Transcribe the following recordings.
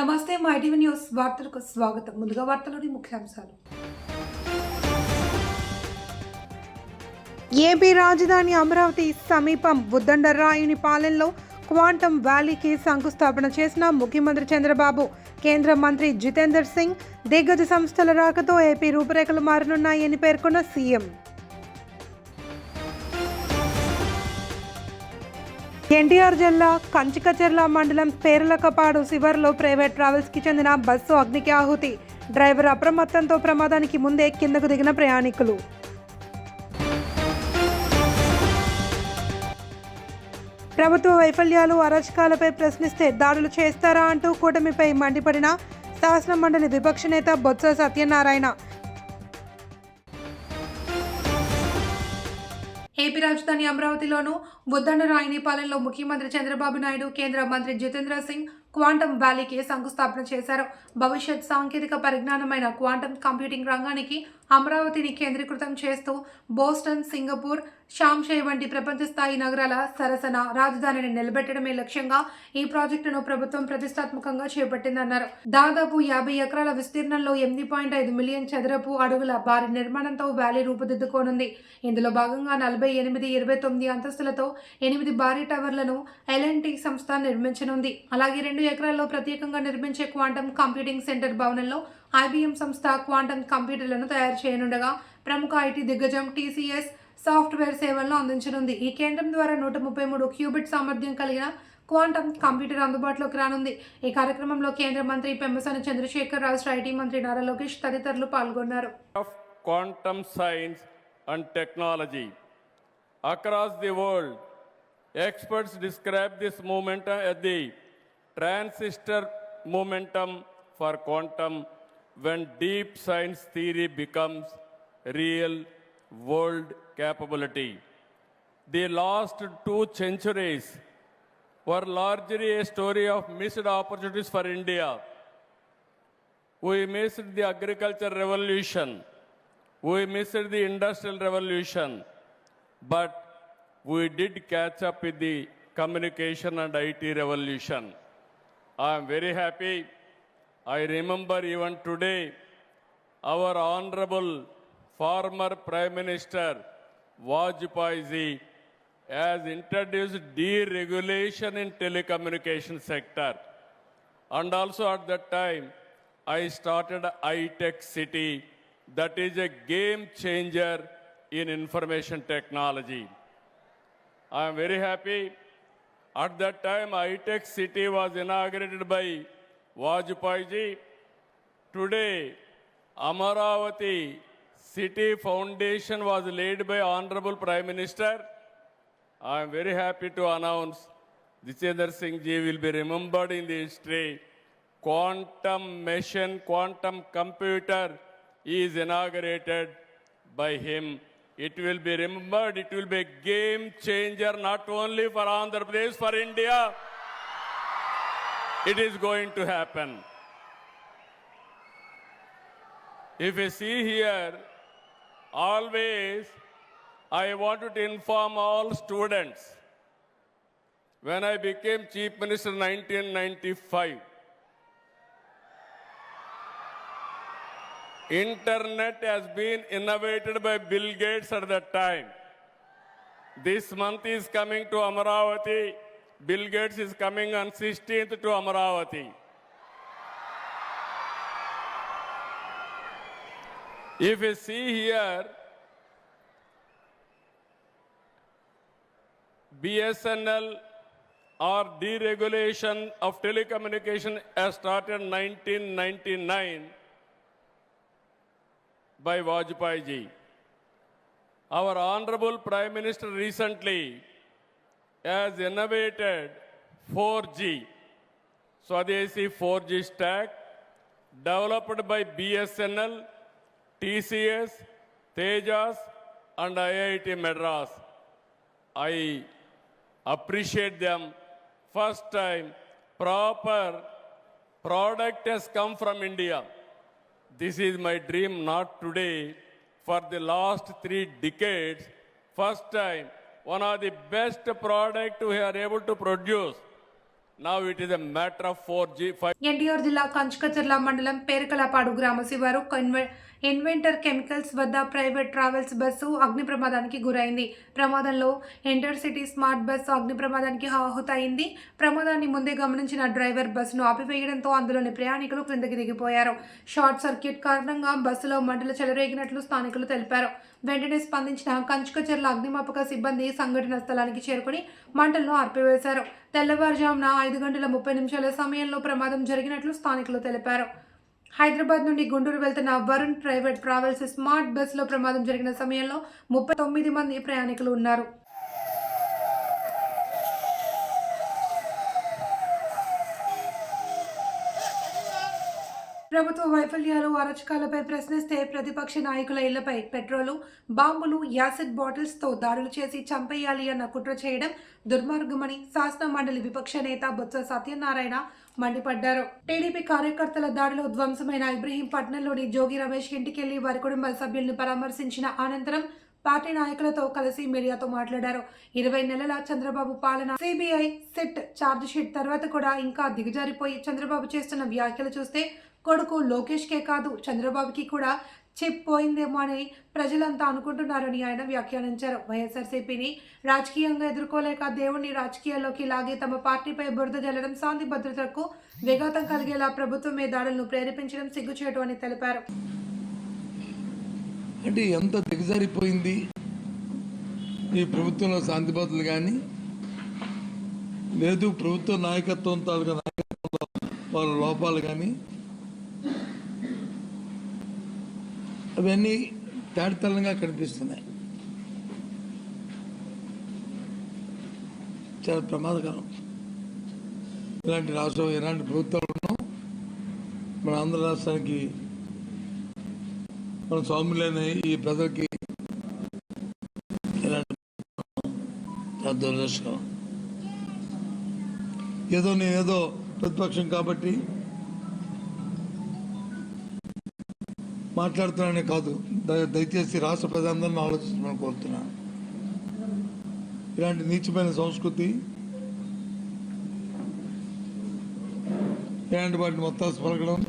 నమస్తే మా ITV news వార్తలకు స్వాగతం. ముందుగా వార్తలోని ముఖ్యాంశాలు. ఏపీ రాజధాని అమరావతి సమీపం ఉద్దండరాయునిపాలెంలో క్వాంటమ్ వ్యాలీకి శంకుస్థాపన చేసిన ముఖ్యమంత్రి చంద్రబాబు. కేంద్ర మంత్రి జితేందర్ సింగ్ దిగ్గజ సంస్థల రాకతో ఏపీ రూపురేఖలు మారనున్నాయని పేర్కొన్న సీఎం. ఎన్టీఆర్ జిల్లా కంచికచెర్ల మండలం పేర్లకపాడు శివర్లో ప్రైవేట్ ట్రావెల్స్కి చెందిన బస్సు అగ్నికి ఆహుతి. డ్రైవర్ అప్రమత్తంతో ప్రమాదానికి ముందే కిందకు దిగిన ప్రయాణికులు. ప్రభుత్వ వైఫల్యాలు, అరాచకాలపై ప్రశ్నిస్తే దాడులు చేస్తారా అంటూ కూటమిపై మండిపడిన శాసనమండలి విపక్ష నేత బొత్స సత్యనారాయణ. ఏపీ రాజధాని అమరావతిలోను ఉద్దండరాయునిపాలెంలో ముఖ్యమంత్రి చంద్రబాబు నాయుడు, కేంద్ర మంత్రి జితేంద్ర సింగ్ క్వాంటమ్ వ్యాలీకి శంకుస్థాపన చేశారు. భవిష్యత్ సాంకేతిక పరిజ్ఞానమైన క్వాంటమ్ కంప్యూటింగ్ రంగానికి అమరావతిని కేంద్రీకృతం చేస్తూ బోస్టన్, సింగపూర్, షాంషై వంటి ప్రపంచ స్థాయి నగరాల సరసన రాజధానిని నిలబెట్టడమే లక్ష్యంగా ఈ ప్రాజెక్టును ప్రభుత్వం ప్రతిష్టాత్మకంగా చేపట్టిందన్నారు. దాదాపు 50 ఎకరాల విస్తీర్ణంలో 8.5 మిలియన్ చదరపు అడుగుల భారీ నిర్మాణంతో వ్యాలీ రూపుదిద్దుకోనుంది. ఇందులో భాగంగా 48, 29 అంతస్తులతో 8 భారీ టవర్లను L&T సంస్థ నిర్మించనుంది. అలాగే 2 ఎకరాల్లో ప్రత్యేకంగా నిర్మించే క్వాంటమ్ కంప్యూటింగ్ సెంటర్ భవనంలో IBM సంస్థ క్వాంటమ్ కంప్యూటర్లను తయారు చేయనుండగా ప్రముఖ ఐటీ దిగ్గజం TCS సాఫ్ట్వేర్ సేవలను అందించనుంది. ఈ కేంద్రం ద్వారా 133 క్యూబిట్ సామర్థ్యం కలిగిన క్వాంటమ్ కంప్యూటర్ అందుబాటులోకి రానుంది. ఈ కార్యక్రమంలో కేంద్ర మంత్రి పెమ్మసాని చంద్రశేఖర్, రాష్ట్ర ఐటీ మంత్రి నారా లోకేష్ తదితరులు పాల్గొన్నారు. Quantum science and technology across the world, experts describe this momentum as the transistor momentum for quantum, when deep science theory becomes real world capability. The last 2 centuries were largely a story of missed opportunities for India. We missed the agriculture revolution. We missed the industrial revolution. But we did catch up with the communication and IT revolution. I am very happy. I remember even today our honorable former Prime Minister Vajpayee ji has introduced deregulation in telecommunication sector. And also at that time, I started iTech City. That is a game changer in information technology. I am very happy. At that time, iTech City was inaugurated by Vajpayee ji. Today, Amaravati City Foundation was laid by Honorable Prime Minister. I am very happy to announce Jitendra Singh ji will be remembered in the history. Quantum machine, quantum computer is inaugurated by him. It will be remembered, it will be a game changer not only for Andhra Pradesh, for India. It is going to happen. If you see here, always I wanted to inform all students. When I became Chief Minister in 1995, Internet has been innovated by Bill Gates at that time. This month is coming to Amaravati. Bill Gates is coming on 16th to Amaravati. If you see here, BSNL or deregulation of telecommunication has started in 1999 by Vajpayee ji. Our Honorable Prime Minister recently has innovated 4G, Swadeshi 4G stack, developed by BSNL, TCS, Tejas and IIT Madras. I appreciate them. First time proper product has come from India. This is my dream, not today. For the last 3 decades, first time, one of the best product we are able to produce. Now it is a matter of 4G, 5G. NTR జిల్లా కంచుకచర్ల మండలం పేరుకలపాడు గ్రామ శివారు inventor chemicals వద్ద private travels bus అగ్ని ప్రమాదానికి గురైంది. ప్రమాదంలో intercity smart bus అగ్ని ప్రమాదానికి ఆహుతైంది. ప్రమాదాన్ని ముందే గమనించిన డ్రైవర్ బస్సును ఆపివేయడంతో అందులోని ప్రయాణికులు క్రిందకి దిగిపోయారు. షార్ట్ సర్క్యూట్ కారణంగా బస్సులో మంటలు చెలరేగినట్లు స్థానికులు తెలిపారు. వెంటనే స్పందించిన కంచుకచర్ల అగ్నిమాపక సిబ్బంది సంఘటన స్థలానికి చేరుకుని మంటలను ఆర్పివేశారు. తెల్లవారుజామున 5:30 సమయంలో ప్రమాదం జరిగినట్లు స్థానికులు తెలిపారు. హైదరాబాద్ నుండి గుంటూరు వెళ్తున్న వరుణ్ ప్రైవేట్ ట్రావెల్స్ స్మార్ట్ బస్సులో ప్రమాదం జరిగిన సమయంలో 39 మంది ప్రయాణికులు ఉన్నారు. ప్రభుత్వ వైఫల్యాలు, అరాచకాలపై ప్రశ్నిస్తే ప్రతిపక్ష నాయకుల ఇళ్లపై పెట్రోలు, బాంబులు, యాసిడ్ బాటిల్స్తో దాడులు చేసి చంపేయాలి అన్న కుట్ర చేయడం దుర్మార్గమని శాసన మండలి విపక్ష నేత బొత్స సత్యనారాయణ మండిపడ్డారు. టీడీపీ కార్యకర్తల దాడిలో ధ్వంసమైన ఇబ్రహీంపట్నంలోని జోగి రమేష్ ఇంటికెళ్లి వారి కుటుంబ సభ్యులను పరామర్శించిన అనంతరం పార్టీ నాయకులతో కలిసి మీడియాతో మాట్లాడారు. 20 నెలల చంద్రబాబు పాలన, సిబిఐ సిట్ ఛార్జిషీట్ తర్వాత కూడా ఇంకా దిగజారిపోయి చంద్రబాబు చేస్తున్న వ్యాఖ్యలు చూస్తే కొడుకు లోకేష్కే కాదు చంద్రబాబుకి కూడా చిప్ పోయిందేమో అని ప్రజలంతా అనుకుంటున్నారని ఆయన వ్యాఖ్యానించారు. వైఎస్ఆర్సీపీని రాజకీయంగా ఎదుర్కోలేక దేవుణ్ణి రాజకీయాల్లోకి లాగి తమ పార్టీపై బురద జల్లడం, శాంతి భద్రతలకు విఘాతం కలిగేలా ప్రభుత్వమే దాడులను ప్రేరేపించడం సిగ్గుచేటు అని తెలిపారు. అంటే ఎంత దిగజారిపోయింది ఈ ప్రభుత్వంలో శాంతి భద్రతలు కానీ లేదు, ప్రభుత్వ నాయకత్వం తాలూకా నాయకత్వంలో వాళ్ళ లోపాలు కానీ అవన్నీ తేటతెల్లంగా కనిపిస్తున్నాయి. చాలా ప్రమాదకరం. ఇలాంటి రాష్ట్రం, ఇలాంటి ప్రభుత్వాలను మన ఆంధ్ర రాష్ట్రానికి, మన స్వాములైన ఈ ప్రజలకి ఇలాంటి చాలా దురదృష్టం. నేనేదో ప్రతిపక్షం కాబట్టి మాట్లాడుతున్నానే కాదు, దయచేసి రాష్ట్ర ప్రజలందరినీ ఆలోచించమని కోరుతున్నాను. ఇలాంటి నీచమైన సంస్కృతి, ఇలాంటి వాటిని మొత్తం పలకడం,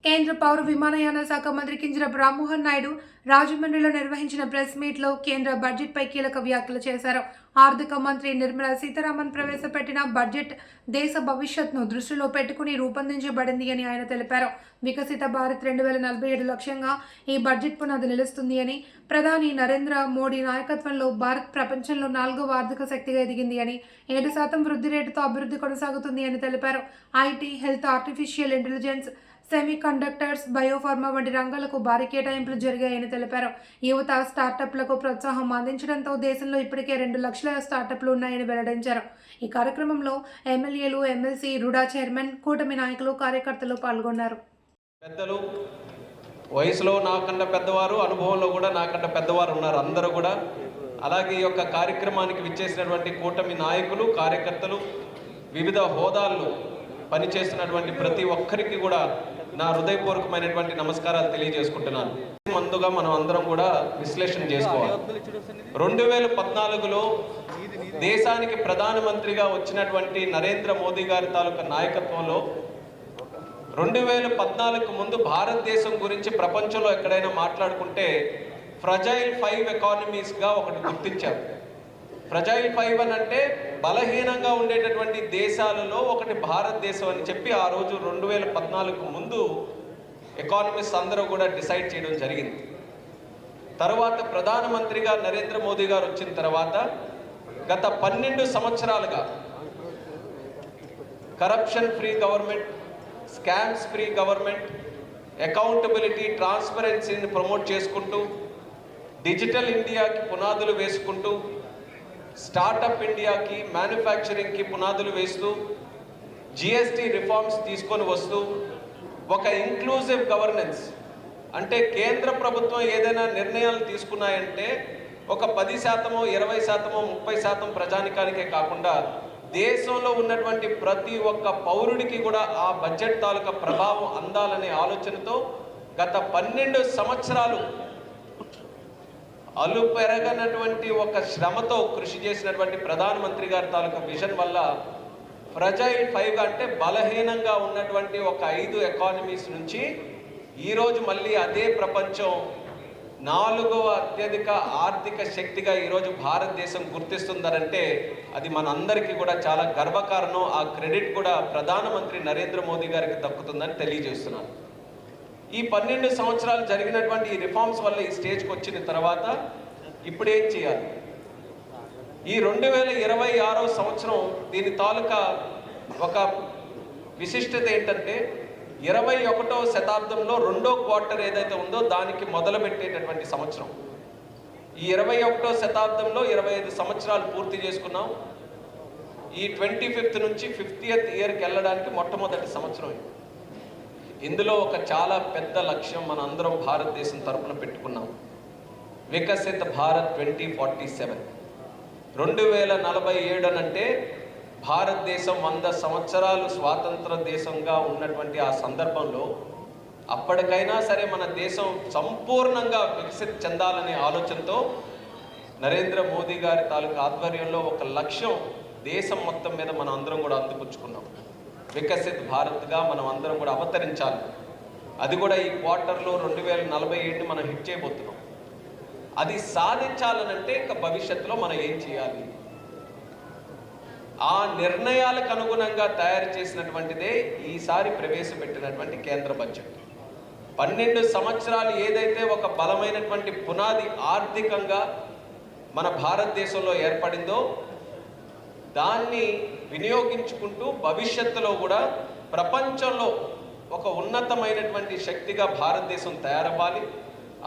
కేంద్ర పౌర విమానయాన శాఖ మంత్రి కింజరాపు రామ్మోహన్ నాయుడు రాజమండ్రిలో నిర్వహించిన ప్రెస్ మీట్లో కేంద్ర బడ్జెట్పై కీలక వ్యాఖ్యలు చేశారు. ఆర్థిక మంత్రి నిర్మలా సీతారామన్ ప్రవేశపెట్టిన బడ్జెట్ దేశ భవిష్యత్తును దృష్టిలో పెట్టుకుని రూపొందించబడింది అని ఆయన తెలిపారు. వికసిత భారత్ 2047 లక్ష్యంగా ఈ బడ్జెట్ పునాది నిలుస్తుంది అని, ప్రధాని నరేంద్ర మోడీ నాయకత్వంలో భారత్ ప్రపంచంలో 4వ ఆర్థిక శక్తిగా ఎదిగింది అని, 7% వృద్ధి రేటుతో అభివృద్ధి కొనసాగుతుంది అని తెలిపారు. IT, health, artificial intelligence, semi conductors, biopharma వంటి రంగాలకు భారీ కేటాయింపులు జరిగాయని తెలిపారు. యువత స్టార్టప్లకు ప్రోత్సాహం అందించడంతో దేశంలో ఇప్పటికే 2 లక్షల స్టార్టప్లు ఉన్నాయని వెల్లడించారు. ఈ కార్యక్రమంలో ఎమ్మెల్యేలు, ఎమ్మెల్సీ, రుడా చైర్మన్, కూటమి నాయకులు, కార్యకర్తలు పాల్గొన్నారు. పెద్దలు, వయసులో నాకన్నా పెద్దవారు, అనుభవంలో కూడా నాకన్నా పెద్దవారు ఉన్నారు అందరూ కూడా. అలాగే ఈ యొక్క కార్యక్రమానికి విచ్చేసినటువంటి కూటమి నాయకులు, కార్యకర్తలు, వివిధ హోదాల్లో పనిచేస్తున్నటువంటి ప్రతి ఒక్కరికి కూడా నా హృదయపూర్వకమైనటువంటి నమస్కారాలు తెలియజేసుకుంటున్నాను. ముందుగా మనం అందరం కూడా విశ్లేషణ చేసుకోవాలి. 2014లో దేశానికి ప్రధానమంత్రిగా వచ్చినటువంటి నరేంద్ర మోదీ గారి తాలూకా నాయకత్వంలో 2014కు ముందు భారతదేశం గురించి ప్రపంచంలో ఎక్కడైనా మాట్లాడుకుంటే ఫ్రజైల్ 5 ఎకానమీస్గా ఒకటి గుర్తించారు. ఫ్రజైల్ 5 అని అంటే బలహీనంగా ఉండేటటువంటి దేశాలలో ఒకటి భారతదేశం అని చెప్పి ఆ రోజు 2014కు ముందు ఎకానమిస్ట్ అందరూ కూడా డిసైడ్ చేయడం జరిగింది. తర్వాత ప్రధానమంత్రిగా నరేంద్ర మోదీ గారు వచ్చిన తర్వాత గత 12 సంవత్సరాలుగా corruption free government, scams free government, accountability, ట్రాన్స్పరెన్సీని ప్రమోట్ చేసుకుంటూ, డిజిటల్ ఇండియాకి పునాదులు వేసుకుంటూ, స్టార్టప్ ఇండియాకి, మ్యానుఫ్యాక్చరింగ్కి పునాదులు వేస్తూ, జిఎస్టీ రిఫార్మ్స్ తీసుకొని వస్తూ, ఒక ఇంక్లూజివ్ గవర్నెన్స్ అంటే కేంద్ర ప్రభుత్వం ఏదైనా నిర్ణయాలు తీసుకున్నాయంటే ఒక 10%, 20%, 30% ప్రజానికానికే కాకుండా దేశంలో ఉన్నటువంటి ప్రతి ఒక్క పౌరుడికి కూడా ఆ బడ్జెట్ తాలూకా ప్రభావం అందాలనే ఆలోచనతో గత 12 సంవత్సరాలు అలు పెరగనటువంటి ఒక శ్రమతో కృషి చేసినటువంటి ప్రధానమంత్రి గారి తాలూకా విజన్ వల్ల ఫ్రజైల్ 5 అంటే బలహీనంగా ఉన్నటువంటి ఒక 5 ఎకానమీస్ నుంచి ఈరోజు మళ్ళీ అదే ప్రపంచం 4వ అత్యధిక ఆర్థిక శక్తిగా ఈరోజు భారతదేశం గుర్తిస్తుందనంటే అది మనందరికీ కూడా చాలా గర్వకారణం. ఆ క్రెడిట్ కూడా ప్రధానమంత్రి నరేంద్ర మోదీ గారికి దక్కుతుందని తెలియజేస్తున్నాను. ఈ 12 సంవత్సరాలు జరిగినటువంటి ఈ రిఫార్మ్స్ వల్ల ఈ స్టేజ్కి వచ్చిన తర్వాత ఇప్పుడేం చేయాలి? ఈ 2026 సంవత్సరం దీని తాలూకా ఒక విశిష్టత ఏంటంటే 21వ శతాబ్దంలో 2వ క్వార్టర్ ఏదైతే ఉందో దానికి మొదలుపెట్టేటటువంటి సంవత్సరం. ఈ 21వ శతాబ్దంలో 25 సంవత్సరాలు పూర్తి చేసుకున్నాం. ఈ 25th నుంచి 50th ఇయర్కి వెళ్ళడానికి మొట్టమొదటి సంవత్సరం. ఇందులో ఒక చాలా పెద్ద లక్ష్యం మన అందరం భారతదేశం తరపున పెట్టుకున్నాం. వికసిత్ భారత్ 2047. 2047 అంటే భారతదేశం 100 సంవత్సరాలు స్వాతంత్ర దేశంగా ఉన్నటువంటి ఆ సందర్భంలో అప్పటికైనా సరే మన దేశం సంపూర్ణంగా వికసిత్ చెందాలనే ఆలోచనతో నరేంద్ర మోదీ గారి తాలూకా ఆధ్వర్యంలో ఒక లక్ష్యం దేశం మొత్తం మీద మనం అందరం కూడా అందిపుచ్చుకున్నాం. వికసిత్ భారత్గా మనం అందరం కూడా అవతరించాలి. అది కూడా ఈ క్వార్టర్లో 2047 మనం హిట్ చేయబోతున్నాం. అది సాధించాలనంటే ఇంకా భవిష్యత్తులో మనం ఏం చేయాలి? ఆ నిర్ణయాలకు అనుగుణంగా తయారు చేసినటువంటిదే ఈసారి ప్రవేశపెట్టినటువంటి కేంద్ర బడ్జెట్. 12 సంవత్సరాలు ఏదైతే ఒక బలమైనటువంటి పునాది ఆర్థికంగా మన భారతదేశంలో ఏర్పడిందో దాన్ని వినియోగించుకుంటూ భవిష్యత్తులో కూడా ప్రపంచంలో ఒక ఉన్నతమైనటువంటి శక్తిగా భారతదేశం తయారవ్వాలి.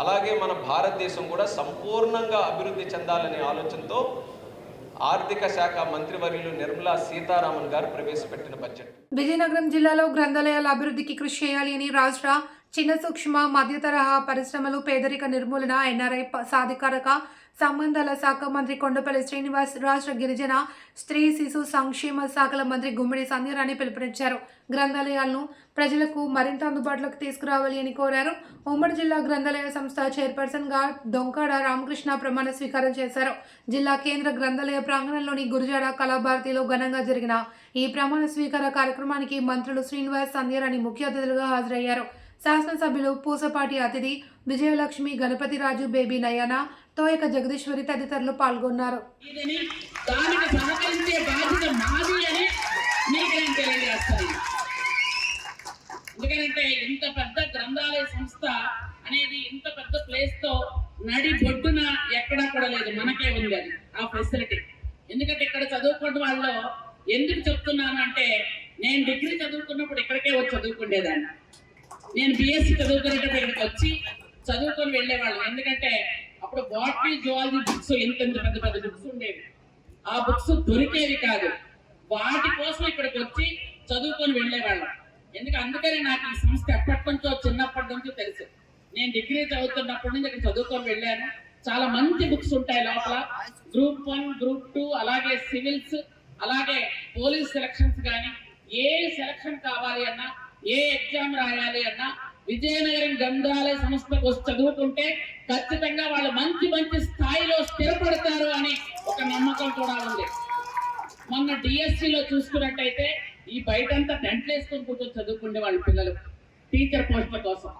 అలాగే మన భారతదేశం కూడా సంపూర్ణంగా అభివృద్ధి చెందాలనే ఆలోచనతో ఆర్థిక శాఖ మంత్రివర్యులు నిర్మలా సీతారామన్ గారు ప్రవేశపెట్టిన బడ్జెట్. విజయనగరం జిల్లాలో గ్రంథాలయాల అభివృద్ధికి కృషి చేయాలి అని రాష్ట్ర చిన్న సూక్ష్మ మధ్య తరహా పరిశ్రమలు పేదరిక నిర్మూలన ఎన్ఆర్ఐ సాధికారక సంబంధాల శాఖ మంత్రి కొండపల్లి శ్రీనివాస్, రాష్ట్ర గిరిజన స్త్రీ శిశు సంక్షేమ శాఖల మంత్రి గుమ్మిడి సంధ్యారాణి పిలుపునిచ్చారు. గ్రంథాలయాలను ప్రజలకు మరింత అందుబాటులోకి తీసుకురావాలి అని కోరారు. ఉమ్మడి జిల్లా గ్రంథాలయ సంస్థ చైర్పర్సన్ గా దొంకాడ రామకృష్ణ ప్రమాణ స్వీకారం చేశారు. జిల్లా కేంద్ర గ్రంథాలయ ప్రాంగణంలోని గురుజాడ కళాభారతిలో ఘనంగా జరిగిన ఈ ప్రమాణ స్వీకార కార్యక్రమానికి మంత్రులు శ్రీనివాస్, సంధ్యారాణి ముఖ్య అతిథులుగా హాజరయ్యారు. శాసనసభ్యులు పూసపాటి అతిథి విజయలక్ష్మి, గణపతిరాజు, బేబీ నయన, తోయక జగదీశ్వరి తదితరులు పాల్గొన్నారు. ఎందుకంటే ఇంత పెద్ద గ్రంథాలయ సంస్థ అనేది ఇంత పెద్ద ప్లేస్ తో నడి బొడ్డున ఎక్కడా కూడా లేదు, మనకే ఉంది అది ఆ ఫెసిలిటీ. ఎందుకంటే ఇక్కడ చదువుకున్న వాళ్ళు ఎందుకు చెప్తున్నాను అంటే, నేను డిగ్రీ చదువుకున్నప్పుడు ఇక్కడికే వచ్చి చదువుకునేదాన్ని. నేను బిఎస్సి చదువుకునేటప్పుడు ఇక్కడికి వచ్చి చదువుకొని వెళ్ళేవాళ్ళం. ఎందుకంటే అప్పుడు బాటనీ, జువాలజీ బుక్స్ ఎంత పెద్ద పెద్ద బుక్స్ ఉండేవి. ఆ బుక్స్ దొరికేవి కాదు. వాటి కోసం ఇక్కడికి వచ్చి చదువుకొని వెళ్ళేవాళ్ళం. అందుకని నాకు ఈ సంస్థ ఎప్పటి నుంచో, చిన్నప్పటి నుంచో తెలుసు. నేను డిగ్రీ చదువుతున్నప్పటి నుంచి ఇక్కడ చదువుకొని వెళ్ళాను. చాలా మంచి బుక్స్ ఉంటాయి లోపల. గ్రూప్ 1, గ్రూప్ 2, అలాగే సివిల్స్, అలాగే పోలీస్ సెలక్షన్స్ కానీ, ఏ సెలక్షన్ కావాలి అన్నా, ఏ ఎగ్జామ్ రాయాలి అన్నా విజయనగరం గ్రంథాలయ సంస్థకు వచ్చి చదువుకుంటే ఖచ్చితంగా వాళ్ళు మంచి మంచి స్థాయిలో స్థిరపడతారు అని ఒక నమ్మకం కూడా ఉంది. మొన్న డిఎస్సిలో చూసుకున్నట్టయితే ఈ బయటంతా టెంట్లు వేసుకొని కూర్చొని చదువుకునే వాళ్ళ పిల్లలు టీచర్ పోస్టుల కోసం.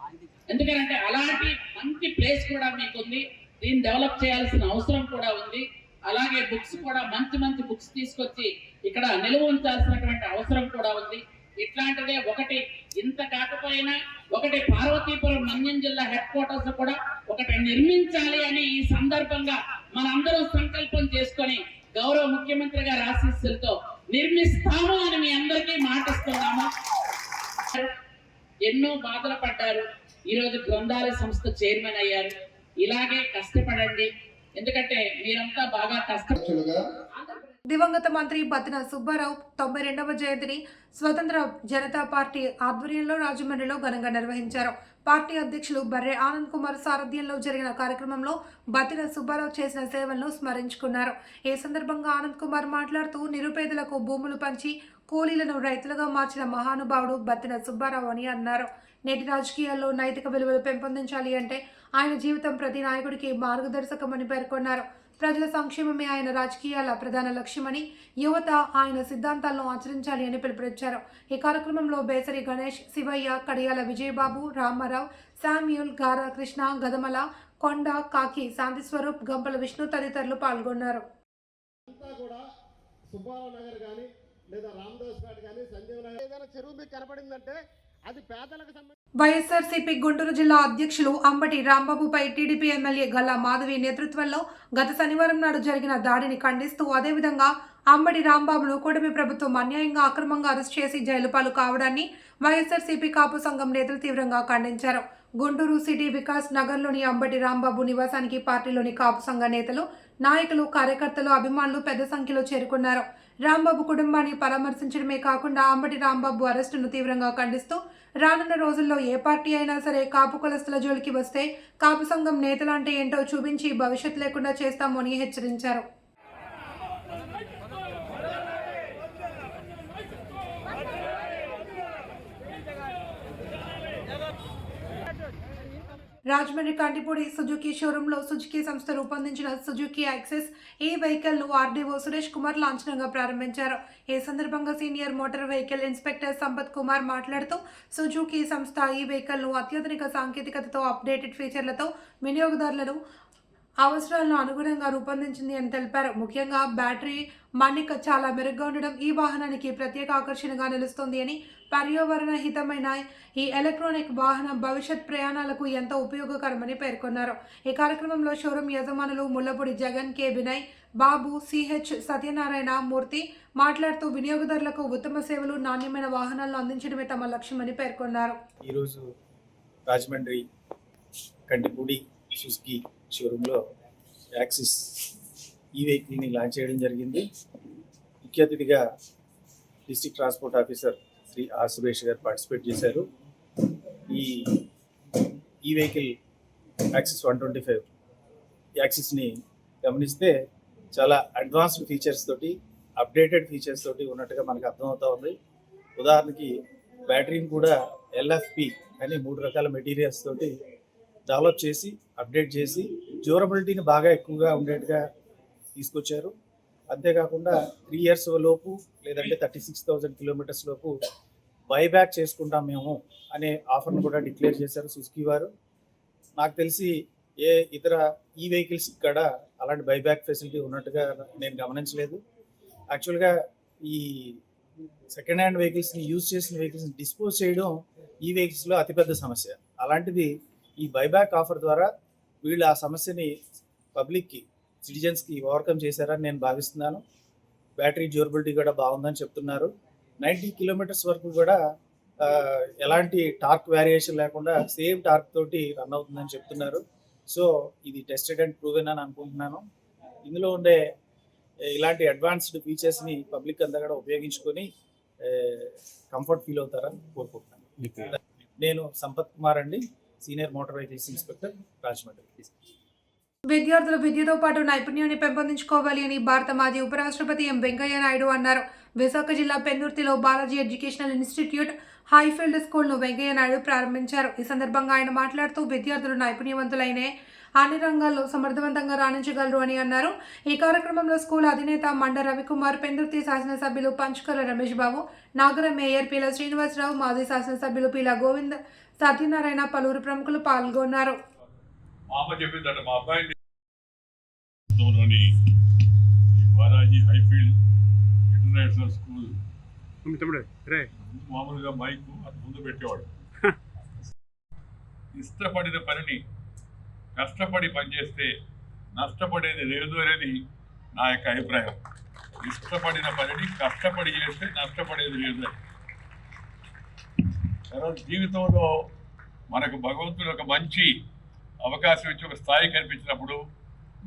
ఎందుకంటే అలాంటి మంచి ప్లేస్ కూడా మీకుంది. దీన్ని డెవలప్ చేయాల్సిన అవసరం కూడా ఉంది. అలాగే బుక్స్ కూడా మంచి మంచి బుక్స్ తీసుకొచ్చి ఇక్కడ నిలువ ఉంచాల్సినటువంటి అవసరం కూడా ఉంది. ఇట్లాంటిదే ఒకటి, ఇంత కాకపోయినా ఒకటి పార్వతీపురం మన్యం జిల్లా హెడ్ క్వార్టర్స్ కూడా ఒకటి నిర్మించాలి అని ఈ సందర్భంగా మనందరం సంకల్పం చేసుకొని గౌరవ ముఖ్యమంత్రి గారి ఆశీస్సులతో నిర్మిస్తాము అని మీ అందరికీ మాటిస్తున్నాము. ఎన్నో బాధలు పడ్డారు, ఈరోజు గ్రంథాలయ సంస్థ చైర్మన్ అయ్యారు. ఇలాగే కష్టపడండి, ఎందుకంటే మీరంతా బాగా కష్టపడుతున్నారు. దివంగత మంత్రి బత్తిన సుబ్బారావు 92వ జయంతిని స్వతంత్ర జనతా పార్టీ ఆధ్వర్యంలో రాజమండ్రిలో ఘనంగా నిర్వహించారు. పార్టీ అధ్యక్షులు బర్రె ఆనంద్ కుమార్ సారథ్యంలో జరిగిన కార్యక్రమంలో బత్తిన సుబ్బారావు చేసిన సేవలను స్మరించుకున్నారు. ఈ సందర్భంగా ఆనంద్ కుమార్ మాట్లాడుతూ నిరుపేదలకు భూములు పంచి కూలీలను రైతులుగా మార్చిన మహానుభావుడు బత్తిన సుబ్బారావు అని అన్నారు. నేటి రాజకీయాల్లో నైతిక విలువలు పెంపొందించాలి అంటే ఆయన జీవితం ప్రతి నాయకుడికి మార్గదర్శకమని పేర్కొన్నారు. ప్రజల సంక్షేమమే ఆయన రాజకీయాల ప్రధాన లక్ష్యమని, యువత ఆయన సిద్ధాంతాలను ఆచరించాలి అని పిలుపునిచ్చారు. ఈ కార్యక్రమంలో బేసరి గణేష్, శివయ్య, కడియాల విజయబాబు, రామారావు, శామ్యూల్, గారా కృష్ణ, గదమల, కొండ, కాకి, శాంతిస్వరూప్, గంపల విష్ణు తదితరులు పాల్గొన్నారు. సుబ్బారావు నగర్ కానీ లేదా రామదాస్ పేట కానీ సంజీవ్ నగర్ ఏదైనా చెరువు మీకు కనపడిందంటే అది పేదలకు సంబంధించి. వైఎస్ఆర్సీపీ గుంటూరు జిల్లా అధ్యక్షులు అంబటి రాంబాబుపై టీడీపీ ఎమ్మెల్యే గల్లా మాధవి నేతృత్వంలో గత శనివారం నాడు జరిగిన దాడిని ఖండిస్తూ, అదేవిధంగా అంబటి రాంబాబును కూటమి ప్రభుత్వం అన్యాయంగా అక్రమంగా అరెస్ట్ చేసి జైలు పాలు కావడాన్ని వైఎస్ఆర్సీపీ కాపు సంఘం నేతలు తీవ్రంగా ఖండించారు. గుంటూరు సిటీ వికాస్ నగర్లోని అంబటి రాంబాబు నివాసానికి పార్టీలోని కాపు సంఘ నేతలు, నాయకులు, కార్యకర్తలు, అభిమానులు పెద్ద సంఖ్యలో చేరుకున్నారు. రాంబాబు కుటుంబాన్ని పరామర్శించడమే కాకుండా అంబటి రాంబాబు అరెస్టును తీవ్రంగా ఖండిస్తూ, రానున్న రోజుల్లో ఏ పార్టీ అయినా సరే కాపు కులస్తుల జోలికి వస్తే కాపు సంఘం నేతలంటే ఏంటో చూపించి భవిష్యత్ లేకుండా చేస్తాము అని హెచ్చరించారు. రాజమండ్రి కంటిపూడి సుజుకి షోరూంలో సుజుకి సంస్థ రూపొందించిన సుజుకి యాక్సెస్ ఈ వెహికల్ ను ఆర్డీఓ సురేష్ కుమార్ లాంఛనంగా ప్రారంభించారు. ఈ సందర్భంగా senior motor vehicle inspector Sampath Kumar మాట్లాడుతూ, సుజుకి సంస్థ ఈ వెహికల్ ను అత్యాధునిక సాంకేతికతతో, అప్డేటెడ్ ఫీచర్లతో వినియోగదారులను అవసరాలను అనుగుణంగా రూపొందించింది అని తెలిపారు. ముఖ్యంగా బ్యాటరీ మన్నిక చాలా మెరుగ్గా ఉండడం ఈ వాహనానికి ప్రత్యేక ఆకర్షణగా నిలుస్తుంది అని, పర్యావరణ హితమైన ఈ ఎలక్ట్రానిక్ వాహనం భవిష్యత్ ప్రయాణాలకు ఎంతో ఉపయోగకరమని పేర్కొన్నారు. ఈ కార్యక్రమంలో షోరూం యజమానులు ముల్లపూడి జగన్, కె వినయ్, బాబు, సిహెచ్ సత్యనారాయణ మూర్తి మాట్లాడుతూ, వినియోగదారులకు ఉత్తమ సేవలు, నాణ్యమైన వాహనాలను అందించడమే తమ లక్ష్యమని పేర్కొన్నారు. ఈరోజు రాజమండ్రి కంటిపూడి సుజుకి షోరూంలో యాక్సిస్ ఈ వెహికల్ని లాంచ్ చేయడం జరిగింది. ముఖ్య అతిథిగా district transport officer Shri R Suresh గారు పార్టిసిపేట్ చేశారు. ఈ వెహికల్ యాక్సిస్ 125 యాక్సిస్ని గమనిస్తే చాలా అడ్వాన్స్డ్ ఫీచర్స్ తోటి, అప్డేటెడ్ ఫీచర్స్ తోటి ఉన్నట్టుగా మనకు అర్థమవుతూ ఉంది. ఉదాహరణకి బ్యాటరీని కూడా LFP అని 3 రకాల మెటీరియల్స్ తోటి డెవలప్ చేసి, అప్డేట్ చేసి, డ్యూరబిలిటీని బాగా ఎక్కువగా ఉండేట్టుగా తీసుకొచ్చారు. అంతేకాకుండా 3 years లోపు లేదంటే 36,000 kilometers లోపు బైబ్యాక్ చేసుకుంటాం మేము అనే ఆఫర్ను కూడా డిక్లేర్ చేశారు సుజుకి వారు. నాకు తెలిసి ఏ ఇతర ఈ వెహికల్స్ కూడా అలాంటి బైబ్యాక్ ఫెసిలిటీ ఉన్నట్టుగా నేను గమనించలేదు. యాక్చువల్గా ఈ సెకండ్ హ్యాండ్ వెహికల్స్ని, యూజ్ చేసిన వెహికల్స్ని డిస్పోజ్ చేయడం ఈ వెహికల్స్లో అతిపెద్ద సమస్య. అలాంటిది ఈ బైబ్యాక్ ఆఫర్ ద్వారా వీళ్ళు ఆ సమస్యని పబ్లిక్కి, సిటిజన్స్కి ఓవర్కమ్ చేశారని నేను భావిస్తున్నాను. బ్యాటరీ డ్యూరబిలిటీ కూడా బాగుందని చెప్తున్నారు. 90 kilometers వరకు కూడా ఎలాంటి టార్క్ వేరియేషన్ లేకుండా సేమ్ టార్క్ తోటి రన్ అవుతుందని చెప్తున్నారు. సో ఇది టెస్టెడ్ అండ్ ప్రూవెన్ అని అనుకుంటున్నాను. ఇందులో ఉండే ఇలాంటి అడ్వాన్స్డ్ ఫీచర్స్ని పబ్లిక్ అంతా కూడా ఉపయోగించుకొని కంఫర్ట్ ఫీల్ అవుతారని కోరుకుంటున్నాను. నేను సంపత్ కుమార్ అండి, senior motor vehicles inspector, Rajahmundry. విద్యార్థులు విద్యతో పాటు నైపుణ్యాన్ని పెంపొందించుకోవాలి అని భారత మాజీ ఉపరాష్ట్రపతి ఎం వెంకయ్య నాయుడు అన్నారు. విశాఖ జిల్లా పెందుర్తిలో బాలాజీ ఎడ్యుకేషనల్ ఇన్స్టిట్యూట్ హైఫీల్డ్ స్కూల్ను వెంకయ్య నాయుడు ప్రారంభించారు. ఈ సందర్భంగా ఆయన మాట్లాడుతూ, విద్యార్థులు నైపుణ్యవంతులైన అన్ని రంగాల్లో సమర్థవంతంగా రాణించగలరు అని అన్నారు. ఈ కార్యక్రమంలో స్కూల్ అధినేత మండ రవికుమార్, పెందుర్తి శాసనసభ్యులు పంచుకల రమేష్ బాబు, నాగర మేయర్ పీల శ్రీనివాసరావు, మాజీ శాసనసభ్యులు పీల గోవింద్, సత్యనారాయణ, పలువురు ప్రముఖులు పాల్గొన్నారు. బాలాజీ హైఫీల్డ్ ఇంటర్నేషనల్ స్కూల్ మామూలుగా మైకు అది ముందు పెట్టేవాడు. ఇష్టపడిన పనిని కష్టపడి పనిచేస్తే నష్టపడేది లేదు అనేది నా యొక్క అభిప్రాయం. ఇష్టపడిన పనిని కష్టపడి చేస్తే నష్టపడేది లేదు. తర్వాత జీవితంలో మనకు భగవంతుడు ఒక మంచి అవకాశం ఇచ్చి ఒక స్థాయి కల్పించినప్పుడు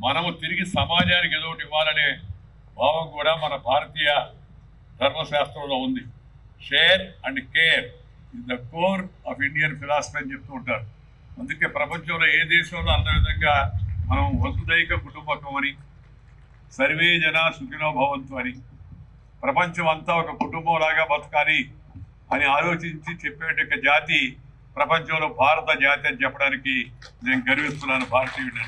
మనము తిరిగి సమాజానికి ఏదో ఒకటి ఇవ్వాలనే భావం కూడా మన భారతీయ ధర్మశాస్త్రంలో ఉంది. Share and care is the core of Indian philosophy అని చెప్తూ ఉంటారు. అందుకే ప్రపంచంలో ఏ దేశంలో అంత విధంగా మనం వసుదైక కుటుంబకం అని, సర్వే జన సుఖినో భవంతు అని, ప్రపంచం అంతా ఒక కుటుంబంలాగా బతకాలి అని ఆలోచించి చెప్పేట జాతి ప్రపంచంలో భారత జాతి అని చెప్పడానికి నేను గర్విస్తున్నాను భారతీయుడిని.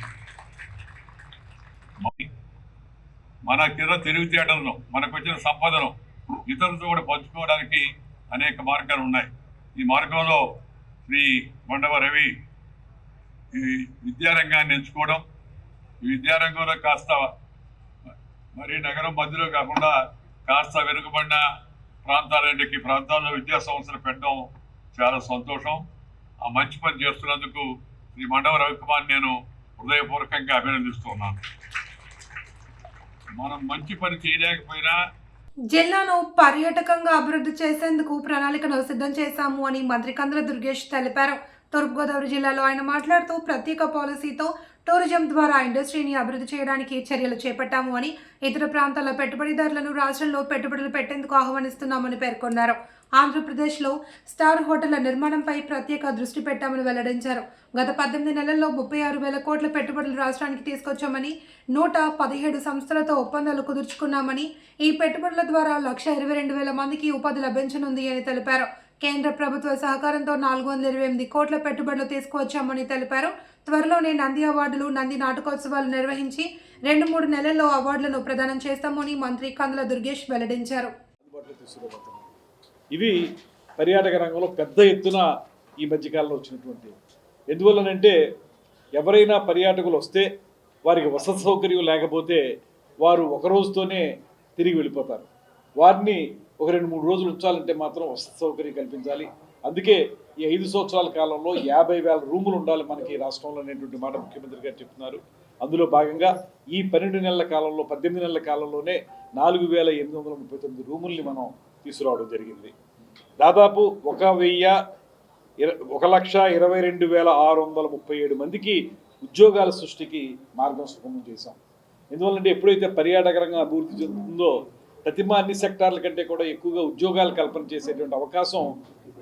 మనకిన్న తెలివితేటలను, మనకు వచ్చిన సంపదను ఇతరులతో కూడా పంచుకోవడానికి అనేక మార్గాలు ఉన్నాయి. ఈ మార్గంలో శ్రీ మండవ రవి ఈ విద్యారంగాన్ని ఎంచుకోవడం, ఈ విద్యారంగంలో కాస్త మరి నగరం మధ్యలో కాకుండా కాస్త వెనుకబడిన ప్రాంతాల్లో విద్యా సంస్థలు పెట్టడం చాలా సంతోషం. ఆ మంచి పని చేస్తున్నందుకు శ్రీ మండవ రవికుమార్ నేను హృదయపూర్వకంగా అభినందిస్తున్నాను. మనం మంచి పని చేయలేకపోయినా జిల్లాను పర్యాటకంగా అభివృద్ధి చేసేందుకు ప్రణాళికను సిద్ధం చేశాము అని మంత్రి కందుల దుర్గేష్ తెలిపారు. తూర్పుగోదావరి జిల్లాలో ఆయన మాట్లాడుతూ ప్రత్యేక పాలసీతో టూరిజం ద్వారా ఇండస్ట్రీని అభివృద్ధి చేయడానికి చర్యలు చేపట్టాము అని, ఇతర ప్రాంతాల పెట్టుబడిదారులను రాష్ట్రంలో పెట్టుబడులు పెట్టేందుకు ఆహ్వానిస్తున్నామని పేర్కొన్నారు. ఆంధ్రప్రదేశ్లో స్టార్ హోటళ్ల నిర్మాణంపై ప్రత్యేక దృష్టి పెట్టామని వెల్లడించారు. గత 18 నెలల్లో 36,000 కోట్ల పెట్టుబడులు రాష్ట్రానికి తీసుకొచ్చామని, 117 సంస్థలతో ఒప్పందాలు కుదుర్చుకున్నామని, ఈ పెట్టుబడుల ద్వారా 122,000 మందికి ఉపాధి లభించనుంది అని తెలిపారు. కేంద్ర ప్రభుత్వ సహకారంతో 428 కోట్ల పెట్టుబడులు తీసుకువచ్చామని తెలిపారు. త్వరలోనే నంది అవార్డులు, నంది నాటకోత్సవాలు నిర్వహించి 2-3 నెలల్లో అవార్డులను ప్రదానం చేస్తామని మంత్రి కందుల దుర్గేష్ వెల్లడించారు. ఇవి పర్యాటక రంగంలో పెద్ద ఎత్తున ఈ మధ్యకాలంలో వచ్చినటువంటి. ఎందువల్లనంటే ఎవరైనా పర్యాటకులు వస్తే వారికి వసతి సౌకర్యం లేకపోతే వారు ఒక రోజుతోనే తిరిగి వెళ్ళిపోతారు. వారిని ఒక 2-3 రోజులు ఉంచాలంటే మాత్రం వసతి సౌకర్యం కల్పించాలి. అందుకే ఈ 5 సంవత్సరాల కాలంలో 50,000 రూములు ఉండాలి మనకి రాష్ట్రంలో అనేటువంటి మాట ముఖ్యమంత్రి గారు చెప్తున్నారు. అందులో భాగంగా ఈ 12 నెలల కాలంలో, 18 నెలల కాలంలోనే 4,839 రూముల్ని మనం తీసుకురావడం జరిగింది. దాదాపు 1,22,637 మందికి ఉద్యోగాల సృష్టికి మార్గం సుగమం చేశాం. ఎందువల్లంటే ఎప్పుడైతే పర్యాటక రంగం అభివృద్ధి చెందుతుందో ప్రతిమా అన్ని సెక్టార్ల కంటే కూడా ఎక్కువగా ఉద్యోగాలు కల్పన చేసేటువంటి అవకాశం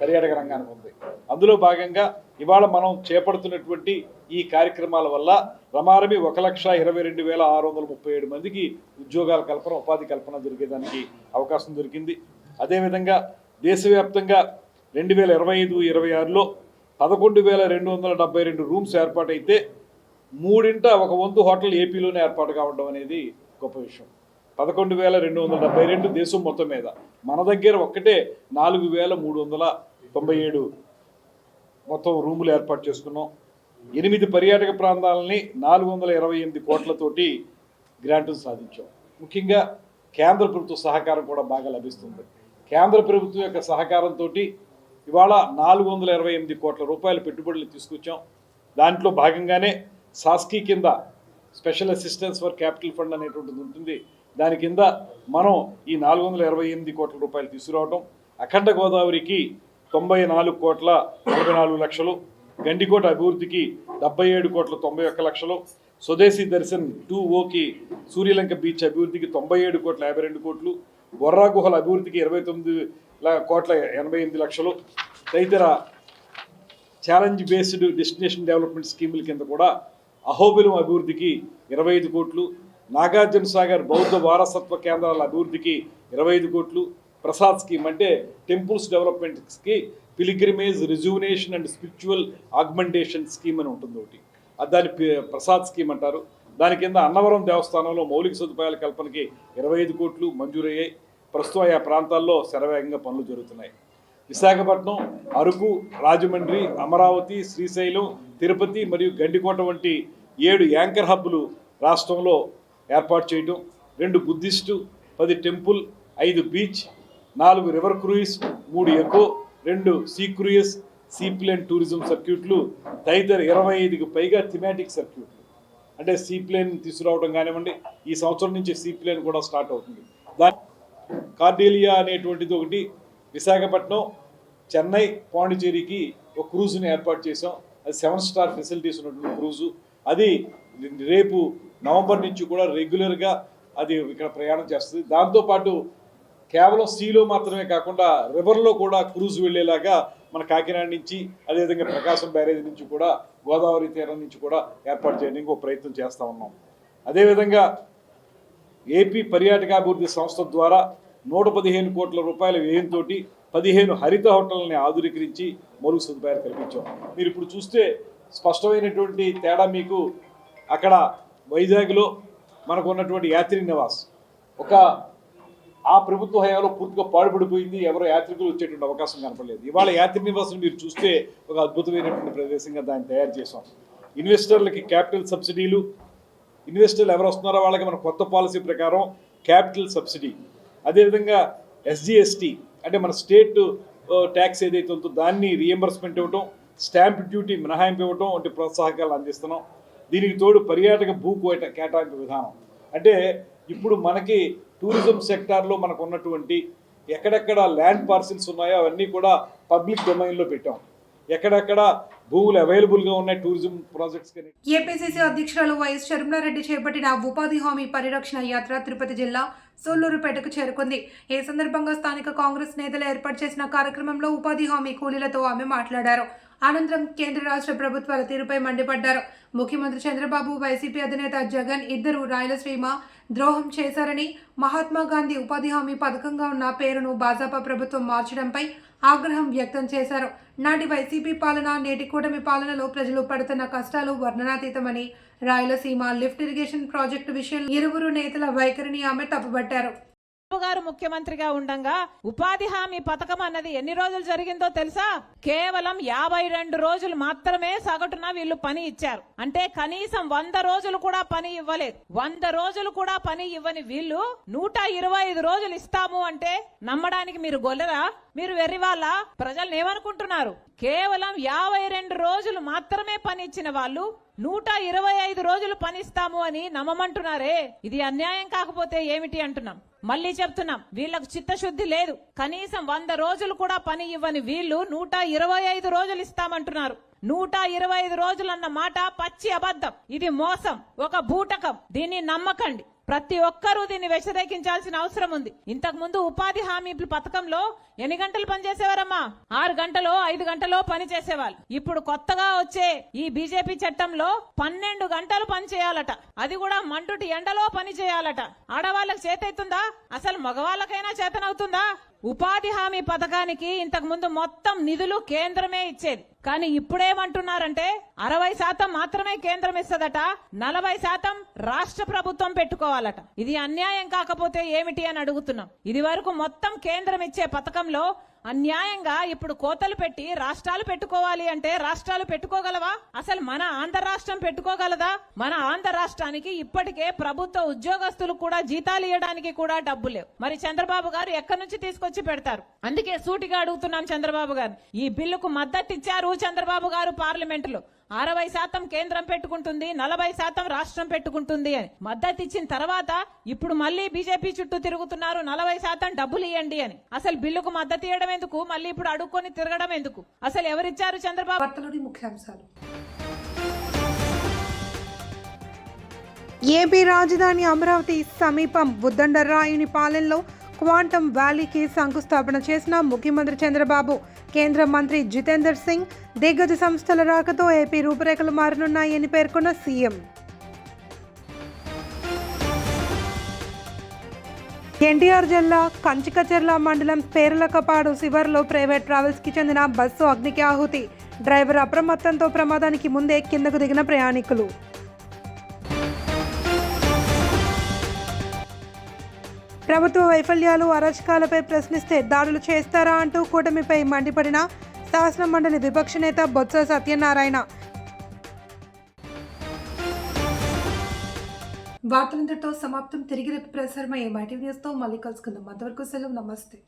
పర్యాటక రంగానికి ఉంది. అందులో భాగంగా ఇవాళ మనం చేపడుతున్నటువంటి ఈ కార్యక్రమాల వల్ల రమారమి 1,22,637 మందికి ఉద్యోగాల కల్పన, ఉపాధి కల్పన జరిగేదానికి అవకాశం దొరికింది. అదేవిధంగా దేశవ్యాప్తంగా 2025-26లో 11,272 రూమ్స్ ఏర్పాటైతే 1 వంతు హోటల్ ఏపీలోనే ఏర్పాటు కావడం అనేది గొప్ప విషయం. 11,272 దేశం మొత్తం మీద, మన దగ్గర ఒక్కటే 4,397 మొత్తం రూములు ఏర్పాటు చేసుకున్నాం. 8 పర్యాటక ప్రాంతాలని 428 కోట్లతోటి గ్రాంట్లు సాధించాం. ముఖ్యంగా కేంద్ర ప్రభుత్వ సహకారం కూడా బాగా లభిస్తుంది. కేంద్ర ప్రభుత్వం యొక్క సహకారంతో ఇవాళ 428 కోట్ల రూపాయల పెట్టుబడులు తీసుకొచ్చాం. దాంట్లో భాగంగానే సాస్కీ కింద special assistance for capital fund అనేటువంటిది ఉంటుంది. దాని కింద మనం ఈ 428 కోట్ల రూపాయలు తీసుకురావటం, అఖండ గోదావరికి 94,44,00,000, గండికోట అభివృద్ధికి 77,91,00,000, స్వదేశీ దర్శన్ 2O సూర్యలంక బీచ్ అభివృద్ధికి 97,52,00,000, బొర్రా గుహల అభివృద్ధికి 29,88,00,000, తదితర ఛాలెంజ్ బేస్డ్ డెస్టినేషన్ డెవలప్మెంట్ స్కీముల కింద కూడా అహోబిలం అభివృద్ధికి 25 కోట్లు, నాగార్జున సాగర్ బౌద్ధ వారసత్వ కేంద్రాల అభివృద్ధికి 25 కోట్లు, ప్రసాద్ స్కీమ్ అంటే టెంపుల్స్ డెవలప్మెంట్స్కి pilgrimage rejuvenation and spiritual augmentation scheme అని ఉంటుంది ఒకటి, దాని ప్రసాద్ స్కీమ్ అంటారు. దాని కింద అన్నవరం దేవస్థానంలో మౌలిక సదుపాయాల కల్పనకి 25 కోట్లు మంజూరయ్యాయి. ప్రస్తుతం ఆయా ప్రాంతాల్లో శరవేగంగా పనులు జరుగుతున్నాయి. విశాఖపట్నం, అరకు, రాజమండ్రి, అమరావతి, శ్రీశైలం, తిరుపతి మరియు గండికోట వంటి 7 యాంకర్ హబ్బులు రాష్ట్రంలో ఏర్పాటు చేయడం, 2 Buddhist, 10 temple, 5 beach, 4 river cruise, 3 eco, 2 sea cruise, seaplane tourism సర్క్యూట్లు, తదితర 25కి పైగా థిమాటిక్ సర్క్యూట్లు. అంటే సీప్లేన్ తీసుకురావడం కానివ్వండి, ఈ సంవత్సరం నుంచి సీప్లేన్ కూడా స్టార్ట్ అవుతుంది. దాని కార్డేలియా అనేటువంటిది ఒకటి, విశాఖపట్నం, చెన్నై, పాండిచేరికి ఒక క్రూజ్ని ఏర్పాటు చేసాం. అది 7 స్టార్ ఫెసిలిటీస్ ఉన్నటువంటి క్రూజు. అది రేపు నవంబర్ నుంచి కూడా రెగ్యులర్గా అది ఇక్కడ ప్రయాణం చేస్తుంది. దాంతోపాటు కేవలం సీలో మాత్రమే కాకుండా రివర్లో కూడా క్రూజ్ వెళ్ళేలాగా మన కాకినాడ నుంచి అదేవిధంగా ప్రకాశం బ్యారేజ్ నుంచి కూడా గోదావరి తీరం నుంచి కూడా ఏర్పాటు చేయడానికి ఒక ప్రయత్నం చేస్తూ ఉన్నాం. అదేవిధంగా ఏపీ పర్యాటకాభివృద్ధి సంస్థ ద్వారా 115 కోట్ల రూపాయల వ్యయంతో 15 హరిత హోటల్ని ఆధునీకరించి మౌలిక సదుపాయాలు కల్పించాం. మీరు ఇప్పుడు చూస్తే స్పష్టమైనటువంటి తేడా మీకు అక్కడ వైజాగ్లో మనకు ఉన్నటువంటి యాత్రి నివాస్ ఆ ప్రభుత్వ హయాంలో పూర్తిగా పాడుపడిపోయింది. ఎవరో యాత్రికులు వచ్చేటువంటి అవకాశం కనపడలేదు. ఇవాళ యాత్రి నివాసం మీరు చూస్తే ఒక అద్భుతమైనటువంటి ప్రదేశంగా దాన్ని తయారు చేసాం. ఇన్వెస్టర్లకి క్యాపిటల్ సబ్సిడీలు, ఇన్వెస్టర్లు ఎవరు వస్తున్నారో వాళ్ళకి మన కొత్త పాలసీ ప్రకారం క్యాపిటల్ సబ్సిడీ, అదేవిధంగా SGST అంటే మన స్టేట్ ట్యాక్స్ ఏదైతే ఉందో దాన్ని రీఎంబర్స్మెంట్ ఇవ్వటం, స్టాంప్ డ్యూటీ మినహాయింపు ఇవ్వటం వంటి ప్రోత్సాహకాలు అందిస్తున్నాం. దీనికి తోడు పర్యాటక భూ కేటాయింపు విధానం అంటే ఇప్పుడు మనకి టూరిజం సెక్టార్లో మనకు ఉన్నటువంటి ఎక్కడెక్కడ ల్యాండ్ పార్సిల్స్ ఉన్నాయో అవన్నీ కూడా పబ్లిక్ డొమైన్లో పెట్టాం. ఎక్కడెక్కడ భూములు అవైలబుల్గా ఉన్నాయి టూరిజం ప్రాజెక్ట్స్. ఏపీసీసీ అధ్యక్షురాలు వైఎస్ షర్మిలారెడ్డి చేపట్టిన ఉపాధి హామీ పరిరక్షణ యాత్ర తిరుపతి జిల్లా సూళ్లూరుపేటకు చేరుకుంది. ఈ సందర్భంగా స్థానిక కాంగ్రెస్ నేతలు ఏర్పాటు చేసిన కార్యక్రమంలో ఉపాధి హామీ కూలీలతో ఆమె మాట్లాడారు. అనంతరం కేంద్ర రాష్ట్ర ప్రభుత్వాల తీరుపై మండిపడ్డారు. ముఖ్యమంత్రి చంద్రబాబు, వైసీపీ అధినేత జగన్ ఇద్దరు రాయలసీమ ద్రోహం చేశారని, మహాత్మా గాంధీ ఉపాధి హామీ పథకంగా ఉన్న పేరును భాజపా ప్రభుత్వం మార్చడంపై ఆగ్రహం వ్యక్తం చేశారు. నాటి వైసీపీ పాలన, నేటి కూటమి పాలనలో ప్రజలు పడుతున్న కష్టాలు వర్ణనాతీతమని, రాయలసీమ లిఫ్ట్ ఇరిగేషన్ ప్రాజెక్టు విషయంలో ఇరువురు నేతల వైఖరిని ఆమె తప్పుపట్టారు. గారు ముఖ్యమంత్రిగా ఉండంగా ఉపాధి హామీ పథకం అన్నది ఎన్ని రోజులు జరిగిందో తెలుసా? కేవలం 52 రోజులు మాత్రమే సగటున వీళ్ళు పని ఇచ్చారు. అంటే కనీసం 100 రోజులు కూడా పని ఇవ్వలేదు. 100 రోజులు కూడా పని ఇవ్వని వీళ్ళు 125 రోజులు ఇస్తాము అంటే నమ్మడానికి మీరు గొల్లరా? మీరు వెర్రివాళ్ళ? ప్రజలు ఏమనుకుంటున్నారు? కేవలం 52 రోజులు మాత్రమే పని ఇచ్చిన వాళ్ళు 125 రోజులు పనిస్తాము అని నమ్మమంటున్నారే, ఇది అన్యాయం కాకపోతే ఏమిటి అంటున్నాం. మళ్ళీ చెప్తున్నాం, వీళ్లకు చిత్తశుద్ధి లేదు. కనీసం 100 రోజులు కూడా పని ఇవ్వని వీళ్ళు 125 రోజులు ఇస్తామంటున్నారు. 125 రోజులు అన్న మాట పచ్చి అబద్ధం. ఇది మోసం, ఒక బూటకం. దీన్ని నమ్మకండి. ప్రతి ఒక్కరూ దీన్ని వ్యతిరేకించాల్సిన అవసరం ఉంది. ఇంతకు ముందు ఉపాధి హామీ పథకంలో ఎన్ని గంటలు పనిచేసేవారమ్మా? 6 గంటలో 5 గంటలో పని చేసేవాళ్ళు. ఇప్పుడు కొత్తగా వచ్చే ఈ బీజేపీ చట్టంలో 12 గంటలు పని చేయాలట. అది కూడా మండుటి ఎండలో పని చేయాలట. ఆడవాళ్ళకి చేతవుతుందా? అసలు మగవాళ్ళకైనా చేతనవుతుందా? ఉపాధి హామీ పథకానికి ఇంతకు ముందు మొత్తం నిధులు కేంద్రమే ఇచ్చేది. కానీ ఇప్పుడేమంటున్నారంటే 60% మాత్రమే కేంద్రం ఇస్తదట, 40% రాష్ట్ర ప్రభుత్వం పెట్టుకోవాలట. ఇది అన్యాయం కాకపోతే ఏమిటి అని అడుగుతున్నాం. ఇది వరకు మొత్తం కేంద్రం ఇచ్చే పథకంలో అన్యాయంగా ఇప్పుడు కోతలు పెట్టి రాష్ట్రాలు పెట్టుకోవాలి అంటే రాష్ట్రాలు పెట్టుకోగలవా? అసలు మన ఆంధ్ర రాష్ట్రం పెట్టుకోగలదా? మన ఆంధ్ర రాష్ట్రానికి ఇప్పటికే ప్రభుత్వ ఉద్యోగస్తులు కూడా జీతాలు ఇవ్వడానికి కూడా డబ్బు లేవు. మరి చంద్రబాబు గారు ఎక్కడి నుంచి తీసుకొచ్చి పెడతారు? అందుకే సూటిగా అడుగుతున్నాం చంద్రబాబు గారు. ఈ బిల్లుకు మద్దతు ఇచ్చారు చంద్రబాబు గారు పార్లమెంటులో. 60% కేంద్రం పెట్టుకుంటుంది, 40% రాష్ట్రం పెట్టుకుంటుంది అని మద్దతు ఇచ్చిన తర్వాత ఇప్పుడు మళ్ళీ బీజేపీ చుట్టూ తిరుగుతున్నారు 40% డబ్బులు ఇవ్వండి అని. అసలు బిల్లుకు మద్దతు ఇవ్వడం ఎందుకు? మళ్ళీ ఇప్పుడు అడుక్కొని తిరగడం ఎందుకు? అసలు ఎవరిచ్చారు చంద్రబాబు? ముఖ్యాంశాలు. ఏపీ రాజధాని అమరావతి సమీపం ఉద్దండరాయునిపాలెంలో క్వాంటమ్ వ్యాలీకి శంకుస్థాపన చేసిన ముఖ్యమంత్రి చంద్రబాబు. కేంద్ర మంత్రి జితేందర్ సింగ్, దిగ్గజ సంస్థల రాకతో ఏపీ రూపురేఖలు మారనున్నాయని పేర్కొన్న సీఎం. ఎన్టీఆర్ జిల్లా కంచికచర్ల మండలం పేర్లకపాడు శివారులో ప్రైవేట్ ట్రావెల్స్ కి చెందిన బస్సు అగ్నికి ఆహుతి. డ్రైవర్ అప్రమత్తంతో ప్రమాదానికి ముందే కిందకు దిగిన ప్రయాణికులు. ప్రభుత్వ వైఫల్యాలు, అరాచకాలపై ప్రశ్నిస్తే దాడులు చేస్తారా అంటూ కూటమిపై మండిపడిన శాసన మండలి విపక్ష నేత బొత్స సత్యనారాయణ. వార్తలంతటితో సమాప్తం. తిరిగి రేపు ప్రసారమయ్యే మైటీవీ న్యూస్తో మళ్ళీ కలుసుకుందాం. అంతవరకు సెలవు. నమస్తే.